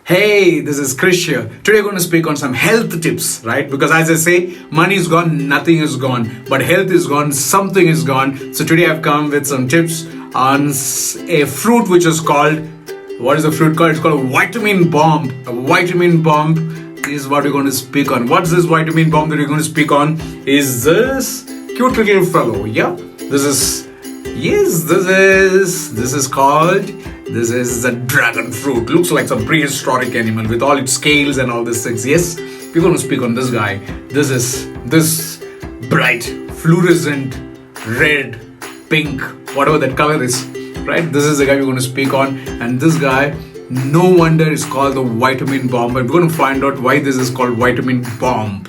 Hey, this is Krish here. Today we're going to speak on some health tips, right? Because as I say, money is gone, nothing is gone, but health is gone, something is gone. So today I've come with some tips on a fruit which is called, what is the fruit called? It's called a vitamin bomb. A vitamin bomb is what we're going to speak on. What's this vitamin bomb that we're going to speak on? Is this cute little fellow? Yeah, this is a dragon fruit. Looks like some prehistoric animal with all its scales and all these things. Yes, we're going to speak on this guy. This bright, fluorescent, red, pink, whatever that color is, right? This is the guy we're going to speak on. And this guy, no wonder is called the vitamin bomb. But we're going to find out why this is called vitamin bomb.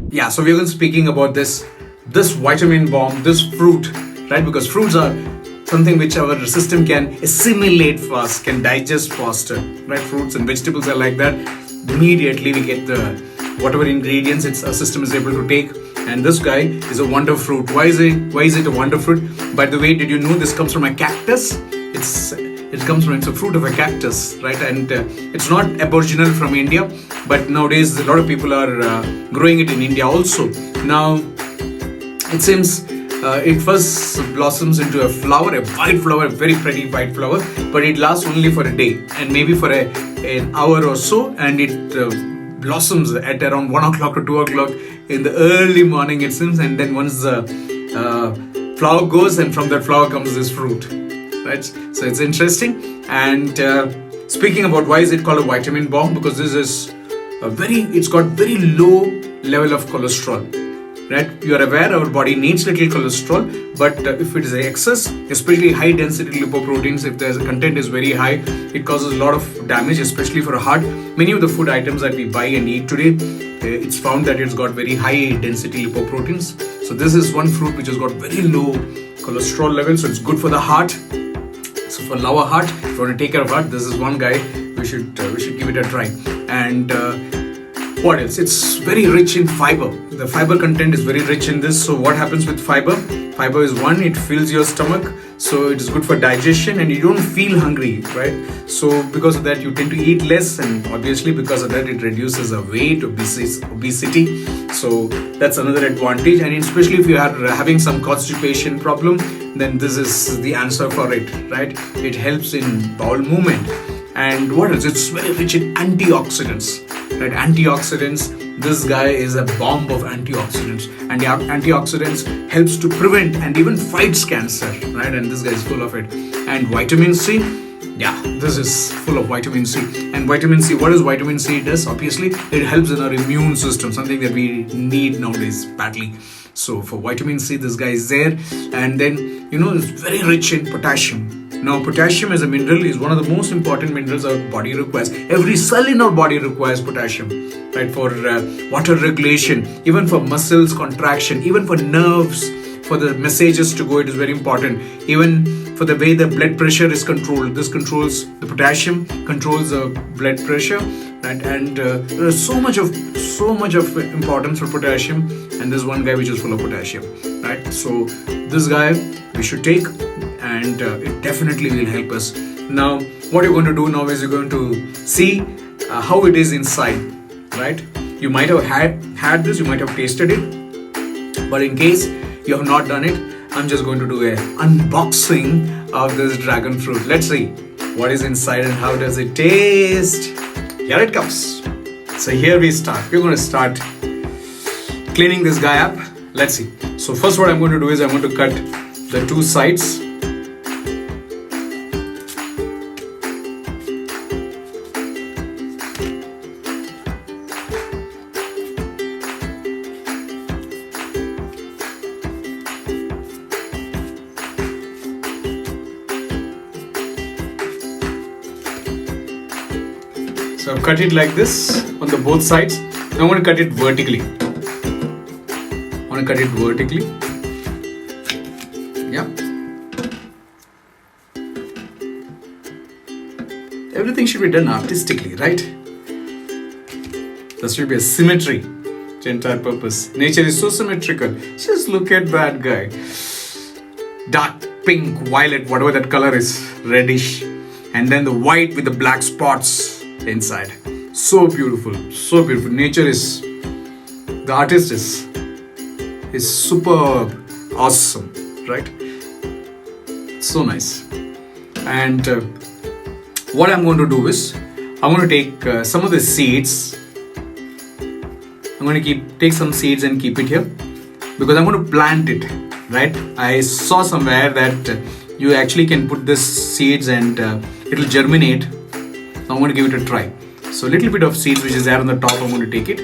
Yeah, so we're speaking about this vitamin bomb, this fruit, right? Because fruits are something which our system can assimilate fast, can digest faster, right? Fruits and vegetables are like that. Immediately we get the whatever ingredients our system is able to take. And this guy is a wonder fruit. Why is it a wonder fruit? By the way, did you know this comes from a cactus? It's a fruit of a cactus, right? And it's not aboriginal from India, but nowadays a lot of people are growing it in India also. Now, it seems it first blossoms into a flower, a white flower, a very pretty white flower, but it lasts only for a day and maybe for an hour or so, and it blossoms at around 1 o'clock or 2 o'clock in the early morning, it seems, and then once the flower goes, and from that flower comes this fruit. Right? So it's interesting. And speaking about why is it called a vitamin bomb, because this is it's got very low level of cholesterol, right? You are aware our body needs little cholesterol, but if it is excess, especially high density lipoproteins, if the content is very high, it causes a lot of damage, especially for a heart. Many of the food items that we buy and eat today, it's found that it's got very high density lipoproteins. So this is one fruit which has got very low cholesterol level, so it's good for the heart. So for our heart, if you want to take care of heart, this is one guy we should give it a try. And what else? It's very rich in fiber. The fiber content is very rich in this. So what happens with fiber? Fiber is one, it fills your stomach, so it is good for digestion and you don't feel hungry, right? So because of that, you tend to eat less, and obviously because of that, it reduces the weight, obesity. So that's another advantage. And especially if you are having some constipation problem, then this is the answer for it, right? It helps in bowel movement. And what else? It's very rich in antioxidants, right? Antioxidants, this guy is a bomb of antioxidants. And the antioxidants helps to prevent and even fights cancer, right? And this guy is full of it. And vitamin C, yeah, this is full of vitamin C. And vitamin C, what does vitamin C does? Obviously, it helps in our immune system, something that we need nowadays badly. So for vitamin C, this guy is there. And then, it's very rich in potassium. Now, potassium as a mineral is one of the most important minerals our body requires. Every cell in our body requires potassium, right? For water regulation, even for muscles contraction, even for nerves, for the messages to go, it is very important. Even for the way the blood pressure is controlled, this controls the potassium, controls the blood pressure, right? And there is so much of importance for potassium. And there's one guy which is full of potassium, right? So this guy we should take, and it definitely will help us. Now, what you're going to do now is you're going to see how it is inside, right? You might have had this, you might have tasted it, but in case you have not done it, I'm just going to do an unboxing of this dragon fruit. Let's see what is inside and how does it taste. Here it comes. So here we start. We're going to start cleaning this guy up. Let's see. So first what I'm going to do is I'm going to cut the two sides. So I've cut it like this on the both sides. Now I'm going to cut it vertically. Yeah. Everything should be done artistically, right? There should be a symmetry. the entire purpose. Nature is so symmetrical. Just look at that guy. Dark pink, violet, whatever that color is, reddish. And then the white with the black spots inside. So beautiful, so beautiful. Nature is, the artist is superb, awesome, right? So nice. And what I'm going to do is, I'm going to take some of the seeds. I'm going to take some seeds and keep it here because I'm going to plant it, right? I saw somewhere that you actually can put this seeds and it will germinate. So I'm going to give it a try. So a little bit of seeds which is there on the top, I'm going to take it.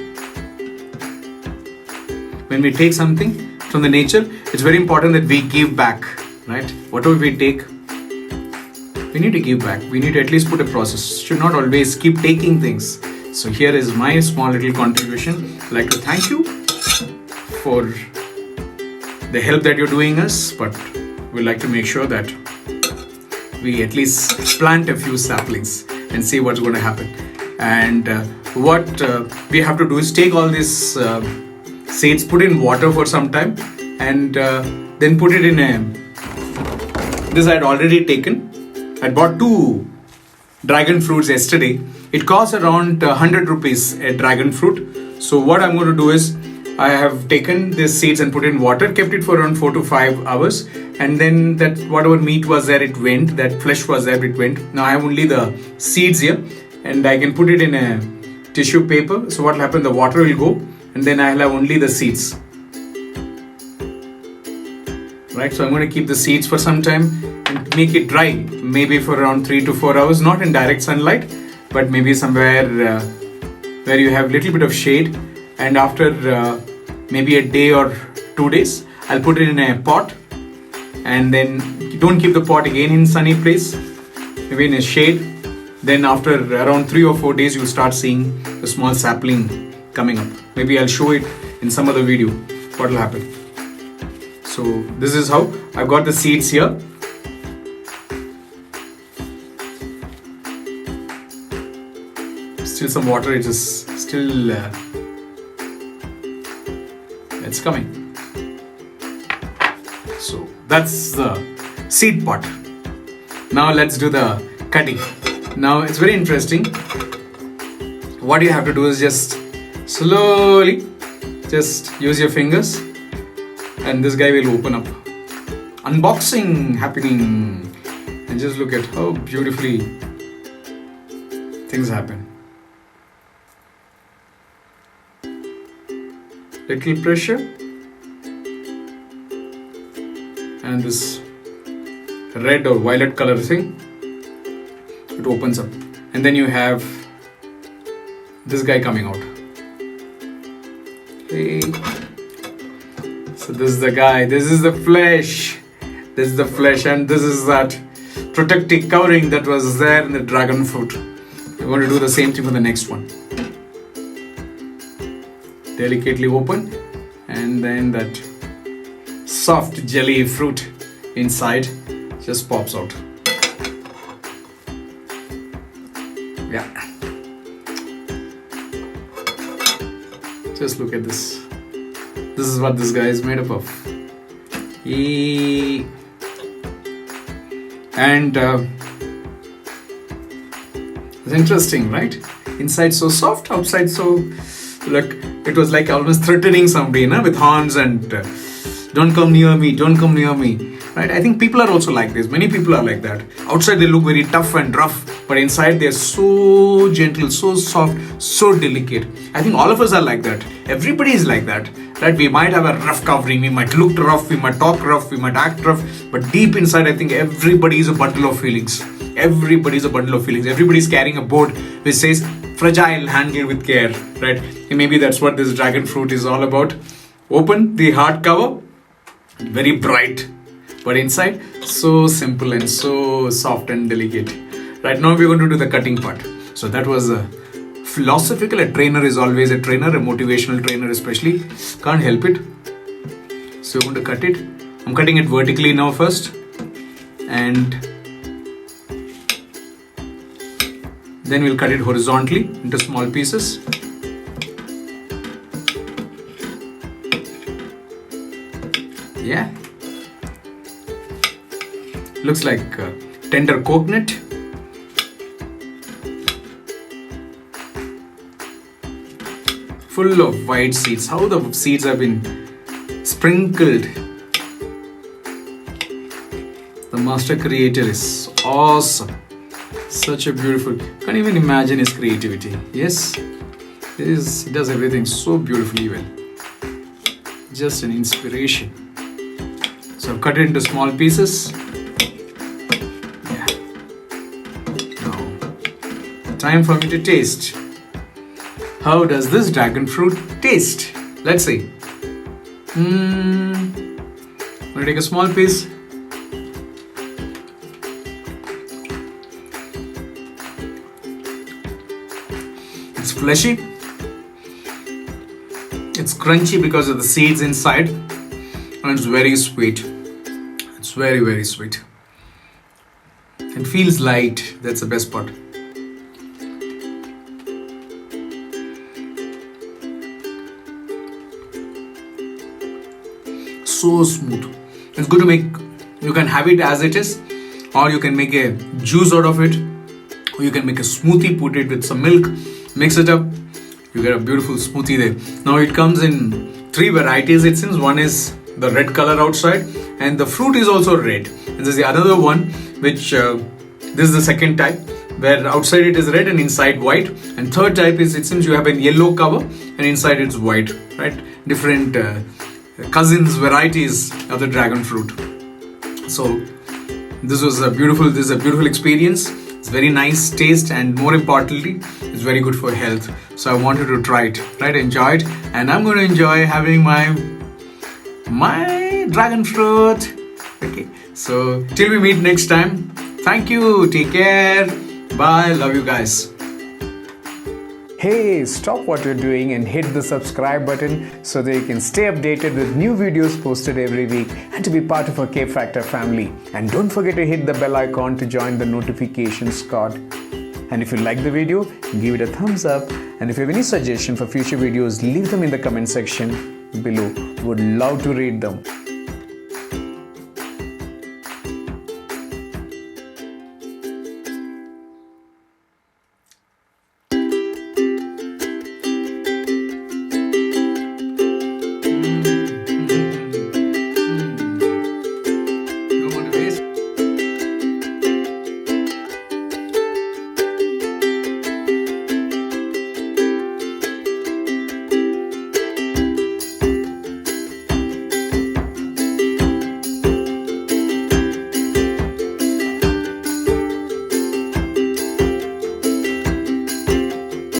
When we take something from the nature, it's very important that we give back, right? Whatever we take, we need to give back. We need to at least put a process. Should not always keep taking things. So here is my small little contribution. I'd like to thank you for the help that you're doing us, but we'd like to make sure that we at least plant a few saplings and see what's going to happen. And what we have to do is take all these seeds, put in water for some time, and then put it in a... This I had already taken. I bought 2 dragon fruits yesterday. It costs around 100 rupees a dragon fruit. So what I'm going to do is, I have taken these seeds and put in water, kept it for around 4 to 5 hours, and then that whatever meat was there, it went, that flesh was there, it went. Now I have only the seeds here, and I can put it in a tissue paper. So what will happen, the water will go, and then I'll have only the seeds. Right, so I'm going to keep the seeds for some time and make it dry, maybe for around 3 to 4 hours, not in direct sunlight, but maybe somewhere where you have little bit of shade. And after maybe a day or 2 days, I'll put it in a pot, and then don't keep the pot again in sunny place, maybe in a shade. Then after around 3 or 4 days, you'll start seeing a small sapling coming up. Maybe I'll show it in some other video what will happen. So this is how I've got the seeds here. Still some water, it is still it's coming. So that's the seed pot. Now let's do the cutting. Now it's very interesting. What you have to do is just slowly just use your fingers, and this guy will open up. Unboxing happening. And just look at how beautifully things happen. Little pressure, and this red or violet color thing, it opens up, and then you have this guy coming out. Okay. So this is the guy, this is the flesh, this is the flesh, and this is that protective covering that was there in the dragon fruit. We're going to do the same thing for the next one. Delicately open, and then that soft jelly fruit inside just pops out. Yeah. Just look at this. This is what this guy is made up of. And it's interesting, right? Inside so soft, outside so... Look, it was like almost threatening somebody, with horns and don't come near me, don't come near me. Right? I think people are also like this. Many people are like that. Outside they look very tough and rough, but inside they're so gentle, so soft, so delicate. I think all of us are like that. Everybody is like that. Right? We might have a rough covering, we might look rough, we might talk rough, we might act rough, but deep inside I think everybody is a bundle of feelings. Everybody is a bundle of feelings. Everybody is carrying a board which says fragile, handle with care, right? And maybe that's what this dragon fruit is all about. Open the hard cover, very bright, but inside so simple and so soft and delicate. Right now we're going to do the cutting part. So that was philosophical. A trainer is always a trainer, a motivational trainer especially. Can't help it. So we're going to cut it. I'm cutting it vertically now first, and then we'll cut it horizontally into small pieces. Yeah. Looks like tender coconut. Full of white seeds. How the seeds have been sprinkled. The master creator is awesome. Such a beautiful. Can't even imagine his creativity. Yes, he does everything so beautifully well. Just an inspiration. So I've cut it into small pieces. Yeah. Now, time for me to taste. How does this dragon fruit taste? Let's see. I'm gonna take a small piece. It's fleshy. It's crunchy because of the seeds inside, and it's very sweet. It's very, very sweet. It feels light. That's the best part. So smooth. It's good to make. You can have it as it is, or you can make a juice out of it, or you can make a smoothie, put it with some milk, mix it up. You get a beautiful smoothie there. Now it comes in 3 varieties. It seems one is the red color outside, and the fruit is also red. And there's the other one, which this is the second type, where outside it is red and inside white. And third type is, it seems you have a yellow cover and inside it's white. Right? Different cousins, varieties of the dragon fruit. So this is a beautiful experience. It's very nice taste, and more importantly, it's very good for health. So I wanted to try it, right? Enjoy it, and I'm going to enjoy having my dragon fruit. Okay, so till we meet next time, thank you, take care, bye, love you guys. Hey, stop what you're doing and hit the subscribe button so that you can stay updated with new videos posted every week and to be part of our K Factor family. And don't forget to hit the bell icon to join the notification squad. And if you like the video, give it a thumbs up. And if you have any suggestion for future videos, leave them in the comment section below. Would love to read them.